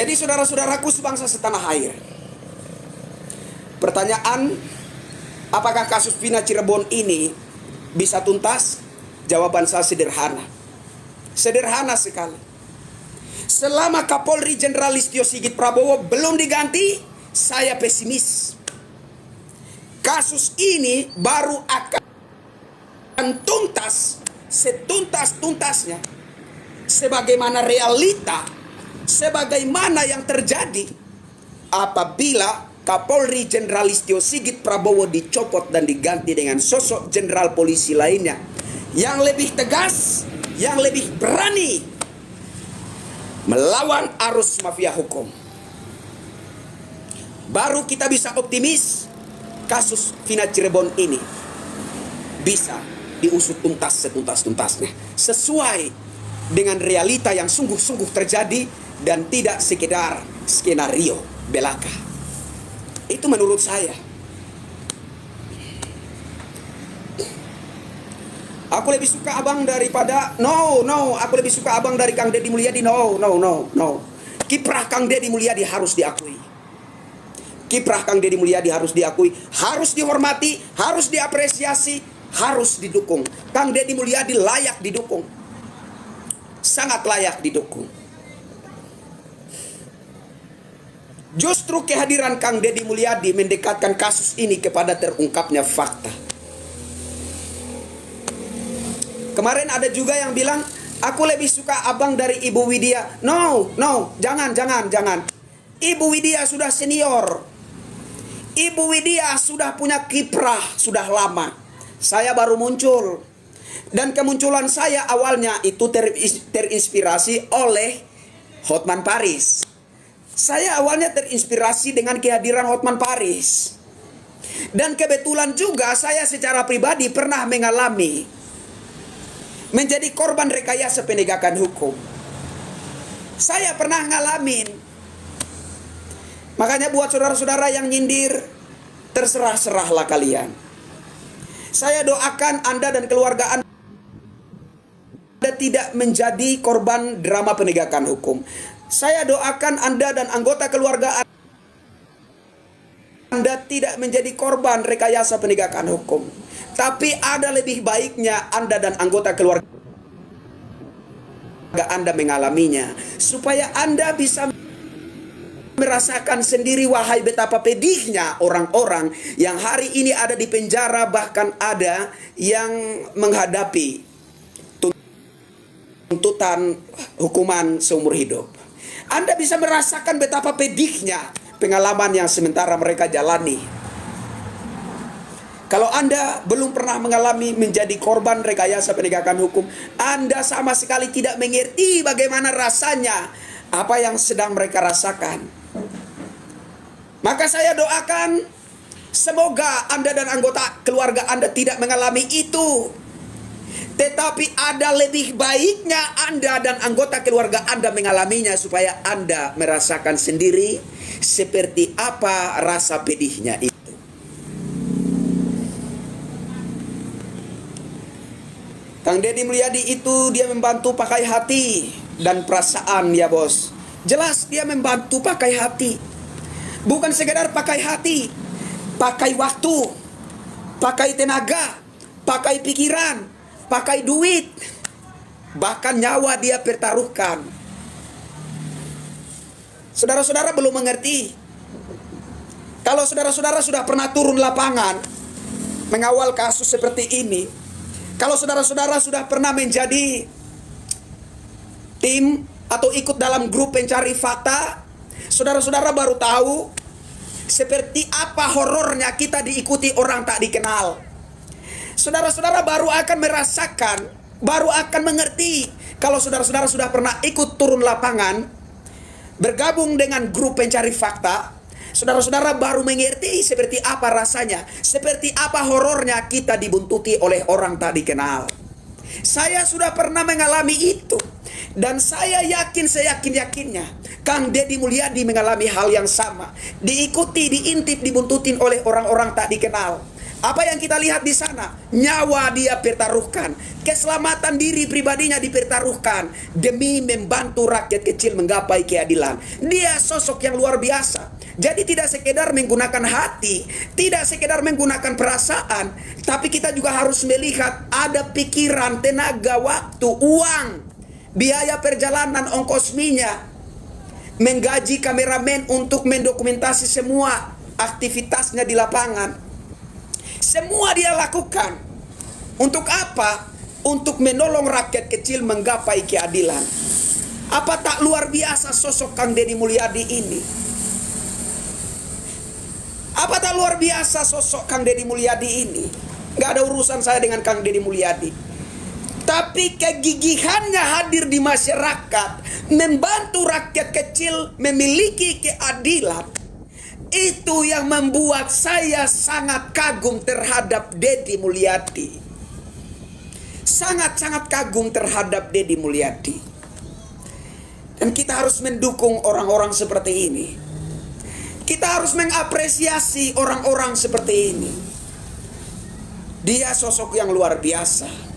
Jadi saudara-saudaraku sebangsa setanah air, pertanyaan, apakah kasus Vina Cirebon ini bisa tuntas? Jawaban saya sederhana. Sederhana sekali. Selama Kapolri Jenderal Listio Sigit Prabowo belum diganti, saya pesimis. Kasus ini baru akan tuntas setuntas-tuntasnya, sebagaimana realita, sebagaimana yang terjadi apabila Kapolri Jenderal Listio Sigit Prabowo dicopot dan diganti dengan sosok jenderal polisi lainnya yang lebih tegas, yang lebih berani melawan arus mafia hukum. Baru kita bisa optimis kasus Vina Cirebon ini bisa diusut tuntas setuntas-tuntasnya, sesuai dengan realita yang sungguh-sungguh terjadi dan tidak sekedar skenario belaka. Itu menurut saya. Aku lebih suka abang daripada aku lebih suka abang dari Kang Deddy Mulyadi. No. Kiprah Kang Deddy Mulyadi harus diakui. Kiprah Kang Deddy Mulyadi harus diakui, harus dihormati, harus diapresiasi, harus didukung. Kang Deddy Mulyadi layak didukung. Sangat layak didukung. Justru kehadiran Kang Deddy Mulyadi mendekatkan kasus ini kepada terungkapnya fakta. Kemarin ada juga yang bilang, aku lebih suka abang dari Ibu Widya. No, jangan. Ibu Widya sudah senior. Ibu Widya sudah punya kiprah, sudah lama. Saya baru muncul. Dan kemunculan saya awalnya itu terinspirasi oleh Hotman Paris. Saya awalnya terinspirasi dengan kehadiran Hotman Paris. Dan kebetulan juga saya secara pribadi pernah mengalami menjadi korban rekayasa penegakan hukum. Saya pernah ngalamin. Makanya buat saudara-saudara yang nyindir, terserah-serahlah kalian. Saya doakan Anda dan keluarga Anda tidak menjadi korban drama penegakan hukum. Saya doakan Anda dan anggota keluarga Anda tidak menjadi korban rekayasa penegakan hukum. Tapi ada lebih baiknya Anda dan anggota keluarga Anda mengalaminya, supaya Anda bisa merasakan sendiri, wahai betapa pedihnya orang-orang yang hari ini ada di penjara, bahkan ada yang menghadapi tuntutan hukuman seumur hidup. Anda bisa merasakan betapa pedihnya pengalaman yang sementara mereka jalani. Kalau Anda belum pernah mengalami menjadi korban rekayasa penegakan hukum, Anda sama sekali tidak mengerti bagaimana rasanya apa yang sedang mereka rasakan. Maka saya doakan semoga Anda dan anggota keluarga Anda tidak mengalami itu. Tetapi ada lebih baiknya Anda dan anggota keluarga Anda mengalaminya, supaya Anda merasakan sendiri seperti apa rasa pedihnya itu. Kang Deddy Mulyadi itu dia membantu pakai hati dan perasaan, ya bos. Jelas dia membantu pakai hati. Bukan sekedar pakai hati, pakai waktu, pakai tenaga, pakai pikiran, pakai duit, bahkan nyawa dia pertaruhkan. Saudara-saudara belum mengerti. Kalau saudara-saudara sudah pernah turun lapangan mengawal kasus seperti ini, kalau saudara-saudara sudah pernah menjadi tim atau ikut dalam grup pencari fakta, saudara-saudara baru tahu seperti apa horornya kita diikuti orang tak dikenal. Saudara-saudara baru akan merasakan, baru akan mengerti. Kalau saudara-saudara sudah pernah ikut turun lapangan, bergabung dengan grup pencari fakta, saudara-saudara baru mengerti seperti apa rasanya, seperti apa horornya kita dibuntuti oleh orang tak dikenal. Saya sudah pernah mengalami itu, dan saya yakin, seyakin-yakinnya Kang Deddy Mulyadi mengalami hal yang sama. Diikuti, diintip, dibuntutin oleh orang-orang tak dikenal. Apa yang kita lihat di sana? Nyawa dia pertaruhkan, keselamatan diri pribadinya dipertaruhkan demi membantu rakyat kecil menggapai keadilan. Dia sosok yang luar biasa. Jadi tidak sekedar menggunakan hati, tidak sekedar menggunakan perasaan, tapi kita juga harus melihat ada pikiran, tenaga, waktu, uang, biaya perjalanan, ongkos minyak, menggaji kameramen untuk mendokumentasi semua aktivitasnya di lapangan. Semua dia lakukan. Untuk apa? Untuk menolong rakyat kecil menggapai keadilan. Apa tak luar biasa sosok Kang Deddy Mulyadi ini? Apa tak luar biasa sosok Kang Deddy Mulyadi ini? Gak ada urusan saya dengan Kang Deddy Mulyadi. Tapi kegigihannya hadir di masyarakat, membantu rakyat kecil memiliki keadilan. Itu yang membuat saya sangat kagum terhadap Deddy Mulyadi. Sangat-sangat kagum terhadap Deddy Mulyadi. Dan kita harus mendukung orang-orang seperti ini. Kita harus mengapresiasi orang-orang seperti ini. Dia sosok yang luar biasa.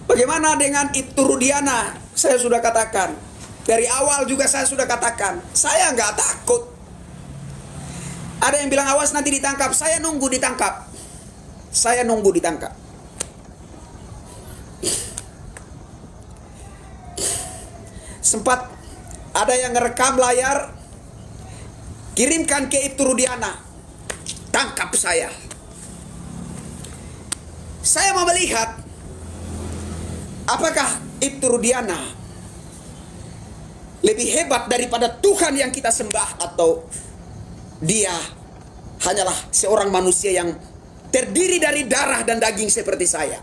Bagaimana dengan Ibtu Rudiana? Saya sudah katakan. Dari awal juga saya sudah katakan. Saya nggak takut. Ada yang bilang awas nanti ditangkap. Saya nunggu ditangkap. Saya nunggu ditangkap. Sempat ada yang ngerekam layar. Kirimkan ke Ibtu Rudiana. Tangkap saya. Saya mau melihat apakah Ibtu Rudiana lebih hebat daripada Tuhan yang kita sembah, atau dia hanyalah seorang manusia yang terdiri dari darah dan daging seperti saya.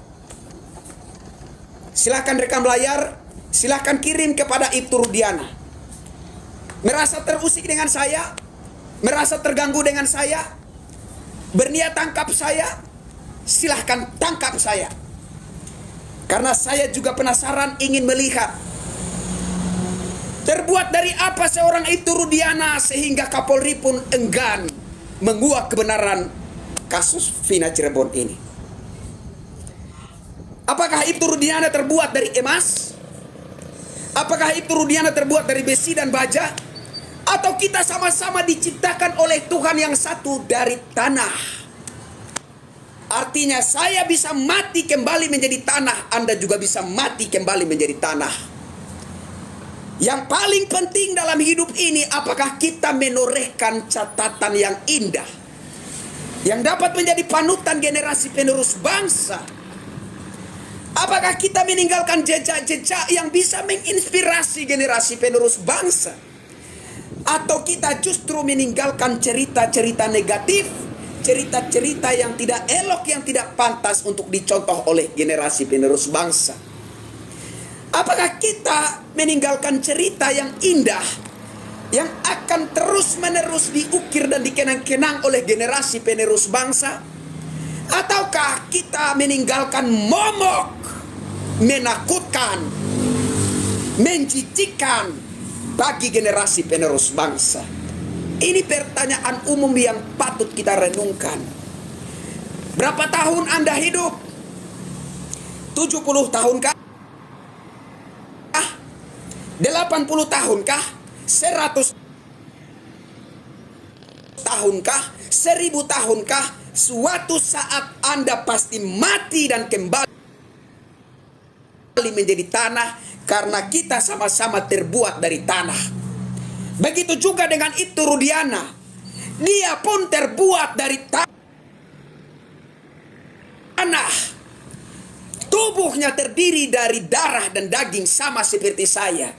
Silahkan rekam layar, silahkan kirim kepada Ibtu Rudiana. Merasa terusik dengan saya, merasa terganggu dengan saya, berniat tangkap saya, silahkan tangkap saya. Karena saya juga penasaran, ingin melihat terbuat dari apa seorang Ibtu Rudiana sehingga Kapolri pun enggan menguak kebenaran kasus Vina Cirebon ini. Apakah Ibtu Rudiana terbuat dari emas? Apakah Ibtu Rudiana terbuat dari besi dan baja? Atau kita sama-sama diciptakan oleh Tuhan yang satu dari tanah? Artinya saya bisa mati kembali menjadi tanah, Anda juga bisa mati kembali menjadi tanah. Yang paling penting dalam hidup ini, apakah kita menorehkan catatan yang indah, yang dapat menjadi panutan generasi penerus bangsa? Apakah kita meninggalkan jejak-jejak yang bisa menginspirasi generasi penerus bangsa? Atau kita justru meninggalkan cerita-cerita negatif, cerita-cerita yang tidak elok, yang tidak pantas untuk dicontoh oleh generasi penerus bangsa? Apakah kita meninggalkan cerita yang indah, yang akan terus-menerus diukir dan dikenang-kenang oleh generasi penerus bangsa? Ataukah kita meninggalkan momok, menakutkan, menjijikkan bagi generasi penerus bangsa? Ini pertanyaan umum yang patut kita renungkan. Berapa tahun Anda hidup? 70 tahunkah? 80 tahunkah? 100 tahunkah? 1000 tahunkah? Suatu saat Anda pasti mati dan kembali menjadi tanah, karena kita sama-sama terbuat dari tanah. Begitu juga dengan Ibtu Rudiana. Dia pun terbuat dari tanah. Tubuhnya terdiri dari darah dan daging sama seperti saya.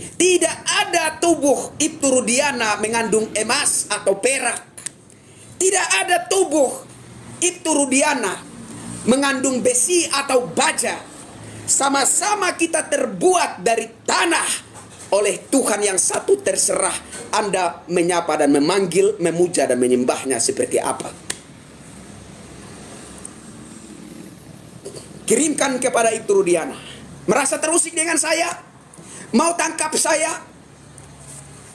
Tidak ada tubuh Ibtu Rudiana mengandung emas atau perak. Tidak ada tubuh Ibtu Rudiana mengandung besi atau baja. Sama-sama kita terbuat dari tanah oleh Tuhan yang satu, terserah Anda menyapa dan memanggil, memuja dan menyembahnya seperti apa. Kirimkan kepada Ibtu Rudiana. Merasa terusik dengan saya? Mau tangkap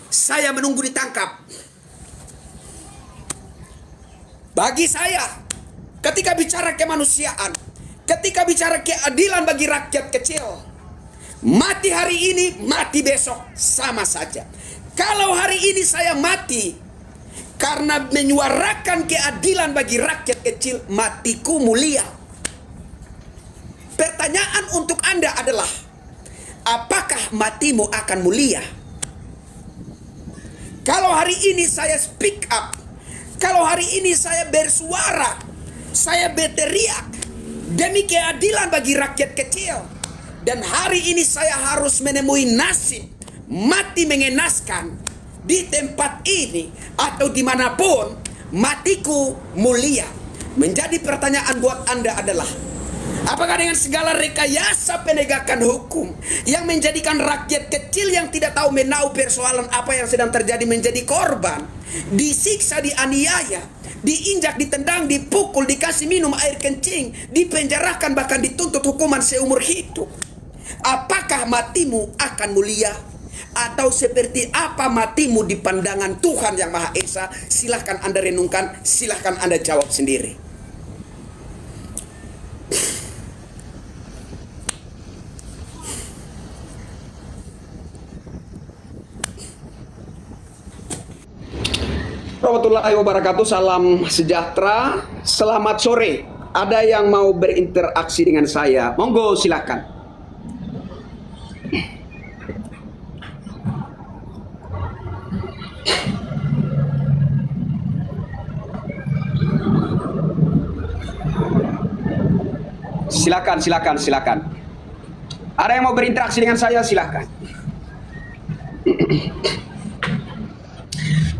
saya menunggu ditangkap. Bagi saya, ketika bicara kemanusiaan, ketika bicara keadilan bagi rakyat kecil, mati hari ini, mati besok, sama saja. Kalau hari ini saya mati karena menyuarakan keadilan bagi rakyat kecil, matiku mulia. Pertanyaan untuk Anda adalah, apakah matimu akan mulia? Kalau hari ini saya speak up, kalau hari ini saya bersuara, saya berteriak demi keadilan bagi rakyat kecil, dan hari ini saya harus menemui nasib mati mengenaskan di tempat ini atau dimanapun, matiku mulia. Menjadi pertanyaan buat Anda adalah, apakah dengan segala rekayasa penegakan hukum yang menjadikan rakyat kecil yang tidak tahu menau persoalan apa yang sedang terjadi menjadi korban, disiksa, dianiaya, diinjak, ditendang, dipukul, dikasih minum air kencing, dipenjarakan, bahkan dituntut hukuman seumur hidup, apakah matimu akan mulia? Atau seperti apa matimu di pandangan Tuhan Yang Maha Esa? Silahkan Anda renungkan, silahkan Anda jawab sendiri. Warahmatullahi wabarakatuh, salam sejahtera, selamat sore. Ada yang mau berinteraksi dengan saya? Monggo silakan. Silakan. Ada yang mau berinteraksi dengan saya? Silakan.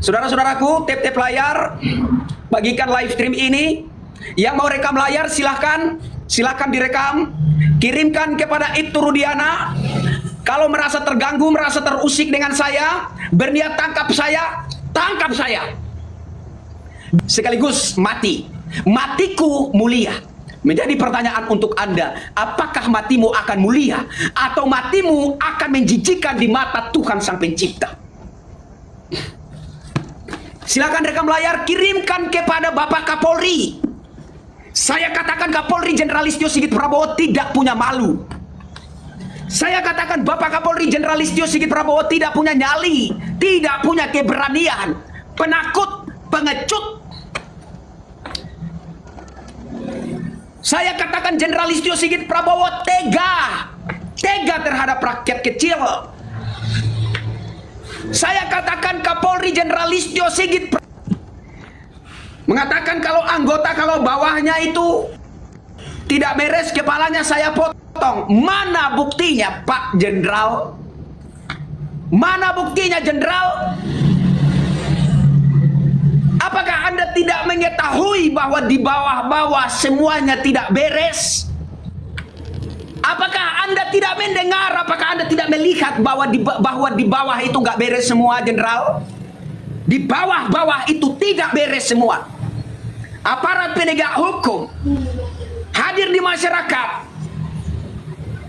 Saudara-saudaraku, tap layar, bagikan live stream ini. Yang mau rekam layar silahkan direkam, kirimkan kepada Ibtu Rudiana. Kalau merasa terganggu, merasa terusik dengan saya, berniat tangkap saya, sekaligus matiku mulia. Menjadi pertanyaan untuk Anda, apakah matimu akan mulia atau matimu akan menjijikan di mata Tuhan Sang Pencipta? Silakan rekam layar, kirimkan kepada Bapak Kapolri. Saya katakan Kapolri Jenderal Listio Sigit Prabowo tidak punya malu. Saya katakan Bapak Kapolri Jenderal Listio Sigit Prabowo tidak punya nyali, tidak punya keberanian, penakut, pengecut. Saya katakan Jenderal Listio Sigit Prabowo tega terhadap rakyat kecil. Saya katakan Kapolri Jenderal Listio Sigit mengatakan kalau bawahnya itu tidak beres, kepalanya saya potong. Mana buktinya, Pak Jenderal? Mana buktinya, Jenderal? Apakah Anda tidak mengetahui bahwa di bawah-bawah semuanya tidak beres? Apakah Anda tidak mendengar? Apakah Anda tidak melihat bahwa di bawah itu nggak beres semua, Jenderal? Di bawah-bawah itu tidak beres semua. Aparat penegak hukum hadir di masyarakat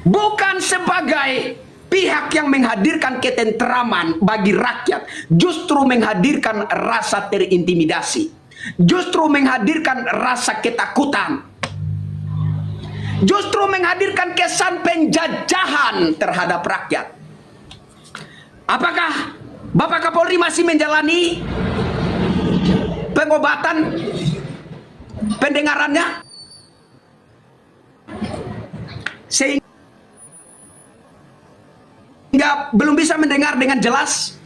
bukan sebagai pihak yang menghadirkan ketentraman bagi rakyat, justru menghadirkan rasa terintimidasi, justru menghadirkan rasa ketakutan, justru menghadirkan kesan penjajahan terhadap rakyat. Apakah Bapak Kapolri masih menjalani pengobatan pendengarannya sehingga belum bisa mendengar dengan jelas?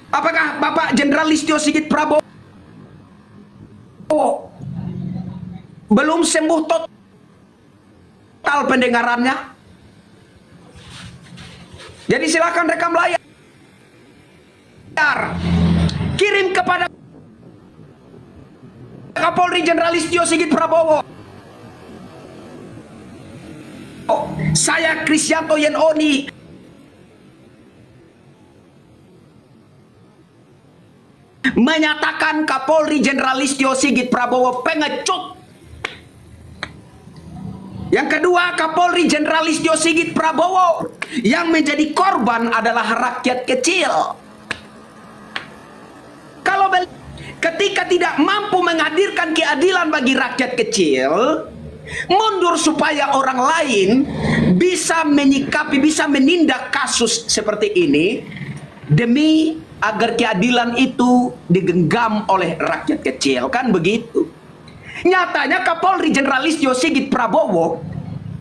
Apakah Bapak Jenderal Listio Sigit Prabowo belum sembuh total pendengarannya? Jadi silakan rekam layar, kirim kepada Kapolri Jenderal Listio Sigit Prabowo. Saya Krisyanto Yenoni menyatakan Kapolri Jenderal Listio Sigit Prabowo pengecut, Yang kedua, Kapolri Jenderal Listio Sigit Prabowo. Yang menjadi korban adalah rakyat kecil. Kalau ketika tidak mampu menghadirkan keadilan bagi rakyat kecil, mundur supaya orang lain bisa menyikapi, bisa menindak kasus seperti ini, demi agar keadilan itu digenggam oleh rakyat kecil. Kan begitu. Nyatanya Kapolri Jenderal Listio Sigit Prabowo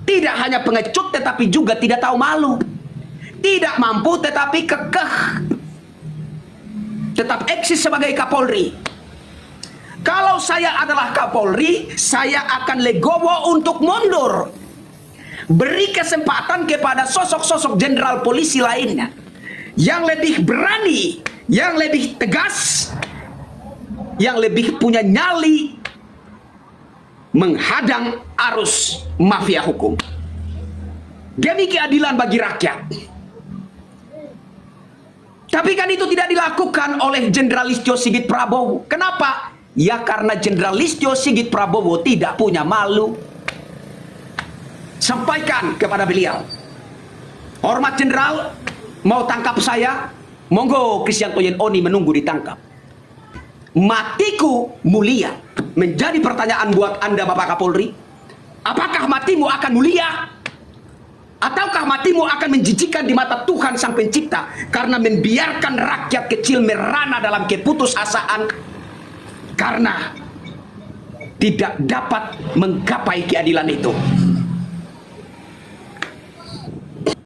tidak hanya pengecut tetapi juga tidak tahu malu. Tidak mampu tetapi kekeh. Tetap eksis sebagai Kapolri. Kalau saya adalah Kapolri, saya akan legowo untuk mundur. Beri kesempatan kepada sosok-sosok jenderal polisi lainnya yang lebih berani, yang lebih tegas, yang lebih punya nyali menghadang arus mafia hukum demi keadilan bagi rakyat. Tapi kan itu tidak dilakukan oleh Jenderal Listio Sigit Prabowo. Kenapa? Ya karena Jenderal Listio Sigit Prabowo tidak punya malu. Sampaikan kepada beliau, hormat Jenderal, mau tangkap saya, monggo Kristianto Yenoni menunggu ditangkap. Matiku mulia. Menjadi pertanyaan buat Anda Bapak Kapolri, apakah matimu akan mulia? Ataukah matimu akan menjijikkan di mata Tuhan Sang Pencipta karena membiarkan rakyat kecil merana dalam keputusasaan karena tidak dapat menggapai keadilan itu?